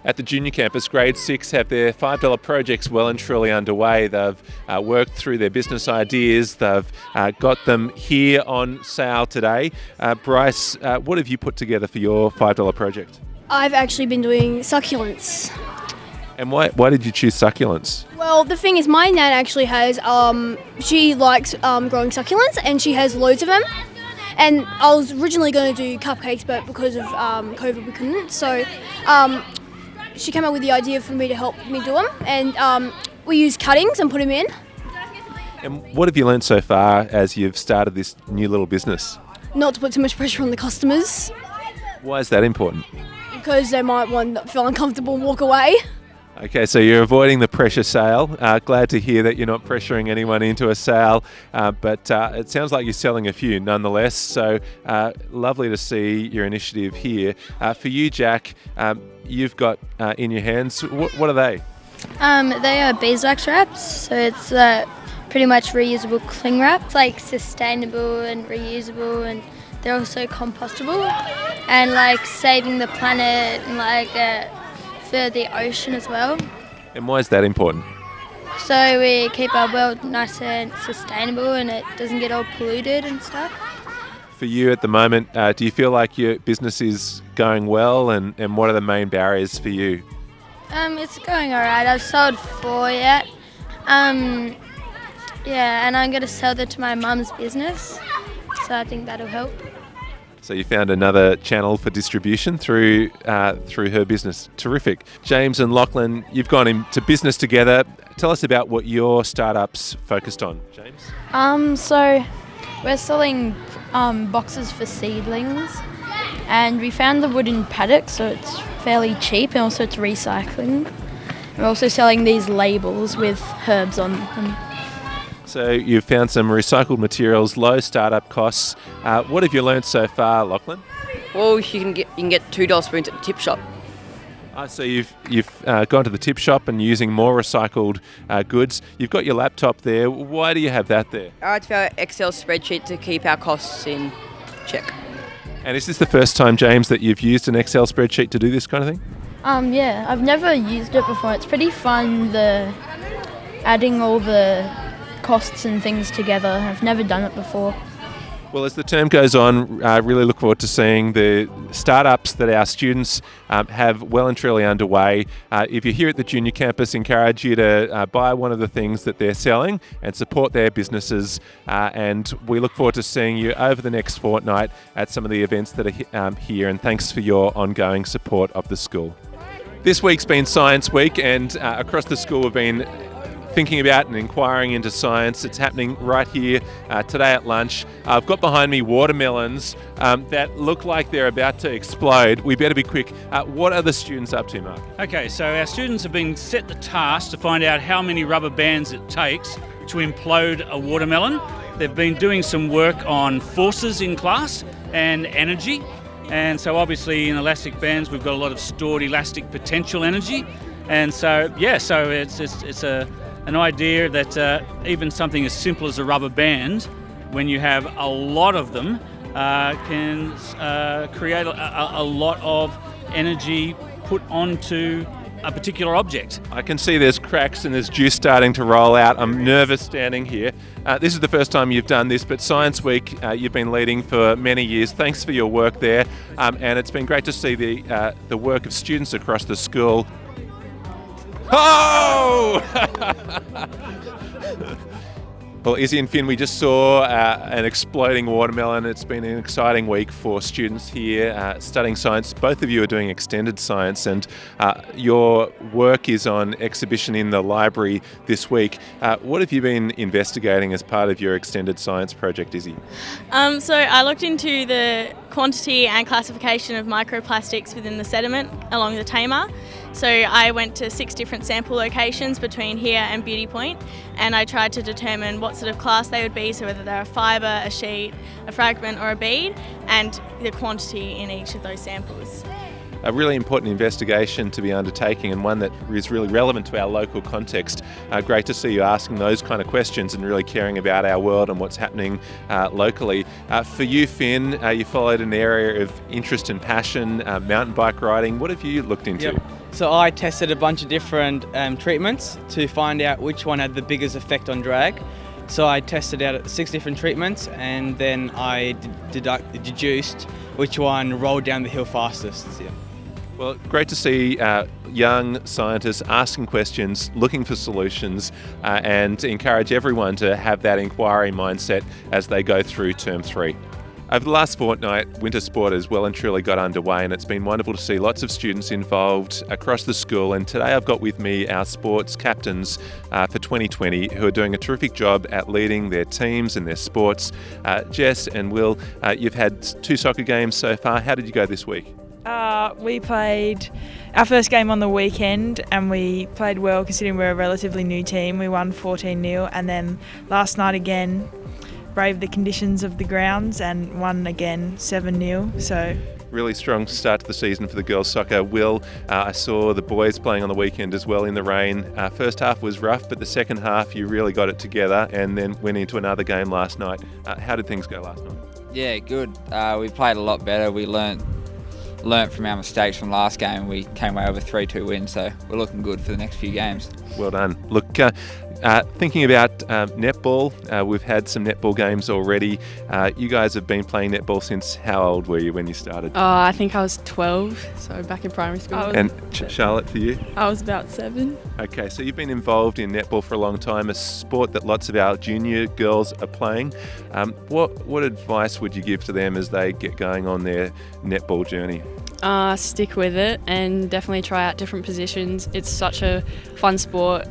At the junior campus, grade 6 have their $5 projects well and truly underway. They've worked through their business ideas. They've got them here on sale today. Bryce, what have you put together for your $5 project? I've actually been doing succulents. And why did you choose succulents? Well, the thing is, my nan actually has, she likes growing succulents, and she has loads of them. And I was originally going to do cupcakes, but because of COVID we couldn't. So she came up with the idea for me to help me do them. And we use cuttings and put them in. And what have you learned so far as you've started this new little business? Not to put too much pressure on the customers, Why is that important? because they might feel uncomfortable and walk away. Okay, so you're avoiding the pressure sale. Glad to hear that you're not pressuring anyone into a sale, but it sounds like you're selling a few nonetheless. So lovely to see your initiative here. For you, Jack, you've got in your hands, what are they? They are Beeswax Wraps, so it's pretty much reusable cling wrap. It's like sustainable and reusable, and they're also compostable, and like saving the planet and like for the ocean as well. And why is that important? So we keep our world nice and sustainable, and it doesn't get all polluted and stuff. For you at the moment, do you feel like your business is going well, and what are the main barriers for you? It's going alright. I've sold 4 yet. Yeah, and I'm going to sell them to my mum's business, so I think that'll help. So you found another channel for distribution through her business. Terrific. James and Lachlan, you've gone into business together. Tell us about what your startup's focused on, James. So we're selling boxes for seedlings, and we found the wooden paddock, so it's fairly cheap, and also it's recycling. We're also selling these labels with herbs on them. So you've found some recycled materials, low startup costs. What have you learnt so far, Lachlan? Well, you can get $2 spoons at the tip shop. So you've gone to the tip shop and using more recycled goods. You've got your laptop there. Why do you have that there? It's for our Excel spreadsheet to keep our costs in check. And is this the first time, James, that you've used an Excel spreadsheet to do this kind of thing? Yeah, I've never used it before. It's pretty fun, adding all the costs and things together. I've never done it before. Well, as the term goes on, I really look forward to seeing the startups that our students have well and truly underway. If you're here at the junior campus, encourage you to buy one of the things that they're selling and support their businesses. And we look forward to seeing you over the next fortnight at some of the events that are here. And thanks for your ongoing support of the school. This week's been Science Week, and across the school we've been thinking about and inquiring into science. It's happening right here today at lunch. I've got behind me watermelons that look like they're about to explode. We better be quick. What are the students up to, Mark? Okay, so our students have been set the task to find out how many rubber bands it takes to implode a watermelon. They've been doing some work on forces in class and energy. And so obviously in elastic bands we've got a lot of stored elastic potential energy. And so, so it's an idea that even something as simple as a rubber band, when you have a lot of them, can create a lot of energy put onto a particular object. I can see there's cracks and there's juice starting to roll out. I'm nervous standing here. This is the first time you've done this, but Science Week you've been leading for many years. Thanks for your work there, and it's been great to see the work of students across the school. Oh! Well, Izzy and Finn, we just saw an exploding watermelon. It's been an exciting week for students here studying science. Both of you are doing extended science, and your work is on exhibition in the library this week. What have you been investigating as part of your extended science project, Izzy? So I looked into the quantity and classification of microplastics within the sediment along the Tamar. So I went to 6 different sample locations between here and Beauty Point, and I tried to determine what sort of class they would be, so whether they're a fibre, a sheet, a fragment or a bead, and the quantity in each of those samples. a really important investigation to be undertaking, and one that is really relevant to our local context. Great to see you asking those kind of questions and really caring about our world and what's happening locally. For you, Finn, you followed an area of interest and passion, mountain bike riding. What have you looked into? Yep. So I tested a bunch of different treatments to find out which one had the biggest effect on drag. So I tested out 6 different treatments, and then I deduced which one rolled down the hill fastest. Yeah. Well, great to see young scientists asking questions, looking for solutions, and encourage everyone to have that inquiry mindset as they go through Term 3. Over the last fortnight, winter sport has well and truly got underway, and it's been wonderful to see lots of students involved across the school. And today I've got with me our sports captains for 2020 who are doing a terrific job at leading their teams and their sports. Jess and Will, you've had 2 soccer games so far. How did you go this week? We played our first game on the weekend and we played well considering we're a relatively new team. We won 14-0, and then last night again braved the conditions of the grounds and won again 7-0. So really strong start to the season for the girls' soccer. Will, I saw the boys playing on the weekend as well in the rain. First half was rough, but the second half you really got it together and then went into another game last night. How did things go last night? Yeah, good. We played a lot better. We learnt from our mistakes from last game. We came away with a 3-2 win, so we're looking good for the next few games. Well done. Look, thinking about netball, we've had some netball games already. You guys have been playing netball since how old were you when you started? I think I was 12, so back in primary school. And Charlotte, for you? I was about 7. Okay, so you've been involved in netball for a long time, a sport that lots of our junior girls are playing. What advice would you give to them as they get going on their netball journey? Stick with it and definitely try out different positions. It's such a fun sport.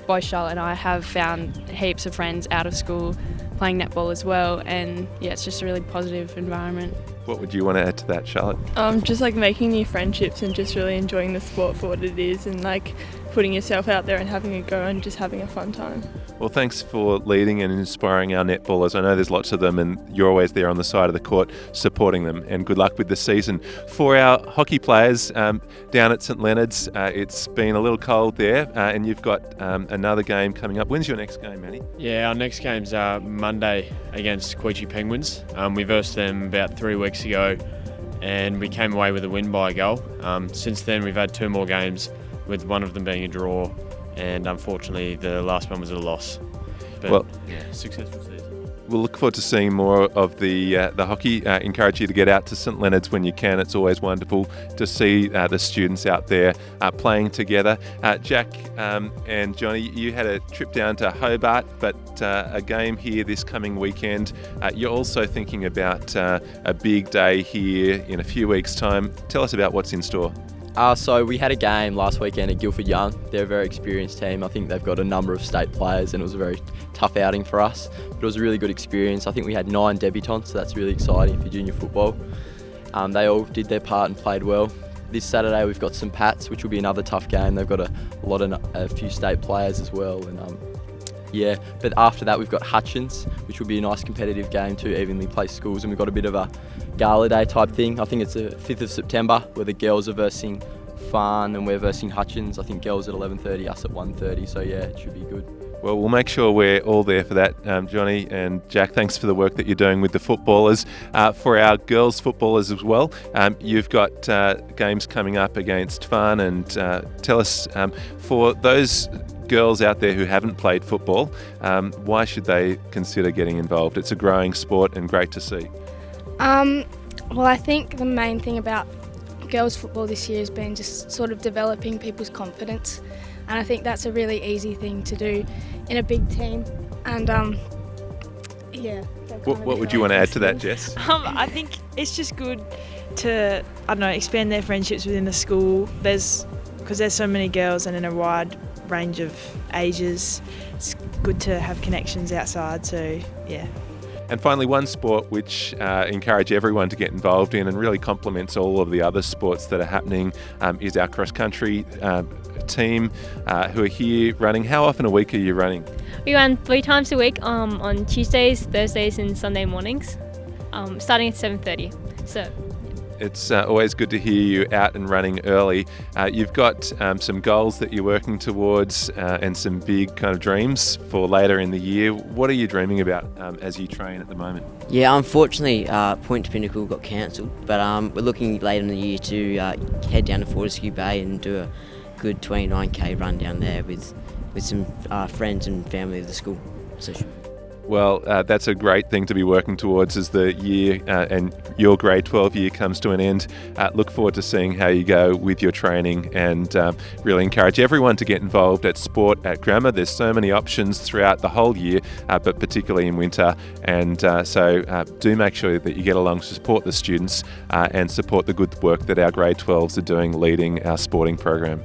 Both Charlotte and I have found heaps of friends out of school playing netball as well, and yeah, it's just a really positive environment. What would you want to add to that, Charlotte? Just like making new friendships and just really enjoying the sport for what it is, and like putting yourself out there and having a go and just having a fun time. Well, thanks for leading and inspiring our netballers. I know there's lots of them and you're always there on the side of the court supporting them, and good luck with the season. For our hockey players down at St Leonard's, it's been a little cold there and you've got another game coming up. When's your next game, Manny? Yeah, our next game's Monday against Queechee Penguins. We versed them about 3 weeks ago and we came away with a win by a goal. Since then we've had 2 more games, with one of them being a draw, and unfortunately the last one was a loss. But well, yeah, successful season. We'll look forward to seeing more of the hockey. Encourage you to get out to St Leonard's when you can. It's always wonderful to see the students out there playing together. Jack and Johnny, you had a trip down to Hobart, but a game here this coming weekend. You're also thinking about a big day here in a few weeks' time. Tell us about what's in store. So we had a game last weekend at Guildford Young. They're a very experienced team. I think they've got a number of state players and it was a very tough outing for us. But it was a really good experience. I think we had 9 debutants, so that's really exciting for junior football. They all did their part and played well. This Saturday we've got St Pat's, which will be another tough game. They've got a few state players as well. And yeah, but after that we've got Hutchins, which will be a nice competitive game too, evenly placed schools, and we've got a bit of a gala day type thing. I think it's the 5th of September where the girls are versing Farn and we're versing Hutchins. I think girls at 11:30, us at 1:30, so yeah, it should be good. Well, we'll make sure we're all there for that. Johnny and Jack, thanks for the work that you're doing with the footballers. For our girls footballers as well, you've got games coming up against Farn, and tell us, for those girls out there who haven't played football, why should they consider getting involved? It's a growing sport and great to see. Well, I think the main thing about girls football this year has been just sort of developing people's confidence, and I think that's a really easy thing to do in a big team. And yeah. What would you want to add to that, Jess? I think it's just good to, expand their friendships within the school. Because there's so many girls and in a wide range of ages, it's good to have connections outside, so yeah. And finally, one sport which encourage everyone to get involved in and really complements all of the other sports that are happening is our cross-country team who are here running. How often a week are you running? We run 3 times a week on Tuesdays, Thursdays and Sunday mornings, starting at 7:30. So. It's always good to hear you out and running early. You've got some goals that you're working towards and some big kind of dreams for later in the year. What are you dreaming about as you train at the moment? Yeah, unfortunately, Point to Pinnacle got cancelled, but we're looking later in the year to head down to Fortescue Bay and do a good 29k run down there with some friends and family of the school. So. Well, that's a great thing to be working towards as the year and your grade 12 year comes to an end. Look forward to seeing how you go with your training and really encourage everyone to get involved at sport at grammar. There's so many options throughout the whole year, but particularly in winter. And so do make sure that you get along to support the students and support the good work that our grade 12s are doing leading our sporting program.